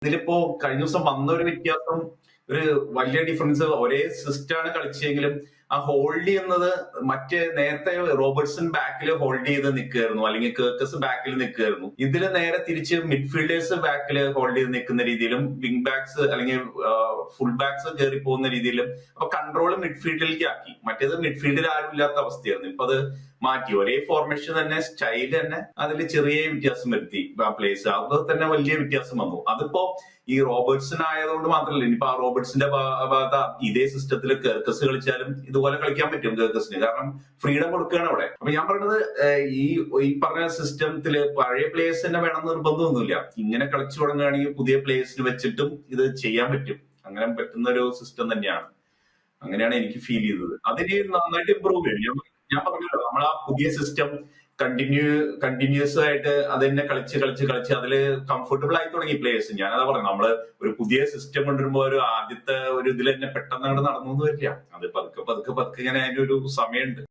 ഇതിലിപ്പോ കഴിഞ്ഞ ദിവസം വന്ന ഒരു വ്യത്യാസം, ഒരു വലിയ ഡിഫറൻസ്. ഒരേ സിസ്റ്റമാണ് കളിച്ചെങ്കിലും ആ ഹോൾഡ് ചെയ്യുന്നത് നേരത്തെ റോബർട്ട്സൺ ബാക്കിൽ ഹോൾഡ് ചെയ്ത് നിൽക്കുകയായിരുന്നു, അല്ലെങ്കിൽ കേർക്കസ് ബാക്കിൽ നിൽക്കുകയായിരുന്നു. ഇതിൽ നേരെ തിരിച്ച് മിഡ്ഫീൽഡേഴ്സ് ബാക്കിൽ ഹോൾഡ് ചെയ്ത് നിൽക്കുന്ന രീതിയിലും വിംഗ് ബാക്സ് അല്ലെങ്കിൽ ഫുൾ ബാക്സ് കയറി പോകുന്ന രീതിയിലും അപ്പൊ കൺട്രോൾ മിഡ്ഫീൽഡിലേക്ക് ആക്കി. മറ്റേത് മിഡ്ഫീൽഡിൽ ആരും ഇല്ലാത്ത അവസ്ഥയായിരുന്നു. ഇപ്പൊ അത് മാറ്റി. ഒരേ ഫോർമേഷൻ തന്നെ, സ്റ്റൈൽ തന്നെ, അതിൽ ചെറിയ വ്യത്യാസം വരുത്തി പ്ലേസ്. അത് തന്നെ വലിയ വ്യത്യാസം വന്നു. അതിപ്പോ ഈ റോബർട്ട്സൺ ആയതുകൊണ്ട് മാത്രമല്ല, ഇനിയിപ്പോ ആ റോബർട്ട്സിന്റെ ഭാഗത്ത് ഇതേ സിസ്റ്റത്തിൽ കേർക്കസ് കളിച്ചാലും ഇതുപോലെ കളിക്കാൻ പറ്റും കേർക്കസിന്. കാരണം ഫ്രീഡം കൊടുക്കുകയാണ് അവിടെ. അപ്പൊ ഞാൻ പറയുന്നത് ഈ പറഞ്ഞ സിസ്റ്റത്തില് പഴയ പ്ലേയേഴ്സ് തന്നെ വേണം നിർബന്ധമൊന്നുമില്ല. ഇങ്ങനെ കളിച്ചു തുടങ്ങുകയാണെങ്കിൽ പുതിയ പ്ലേയേഴ്സിന് വെച്ചിട്ടും ഇത് ചെയ്യാൻ പറ്റും. അങ്ങനെ പറ്റുന്ന ഒരു സിസ്റ്റം തന്നെയാണ്. അങ്ങനെയാണ് എനിക്ക് ഫീൽ ചെയ്തത്. അതിന് നന്നായിട്ട് ഇമ്പ്രൂവ് ചെയ്യും. ഞാൻ പറഞ്ഞല്ലോ, നമ്മൾ ആ പുതിയ സിസ്റ്റം കണ്ടിന്യൂസ് ആയിട്ട് അത് തന്നെ കളിച്ച് അതില് കംഫർട്ടബിൾ ആയി തുടങ്ങി പ്ലേയേഴ്സ്. ഞാനതാ പറഞ്ഞു, നമ്മള് ഒരു പുതിയ സിസ്റ്റം കൊണ്ടുവരുമ്പോ ഒരു ആദ്യത്തെ ഒരു ഇതിൽ തന്നെ പെട്ടെന്ന് അങ്ങോട്ട് നടന്നു വരില്ല. അത് പതുക്കെ ഇങ്ങനെ അതിന്റെ ഒരു സമയമുണ്ട്.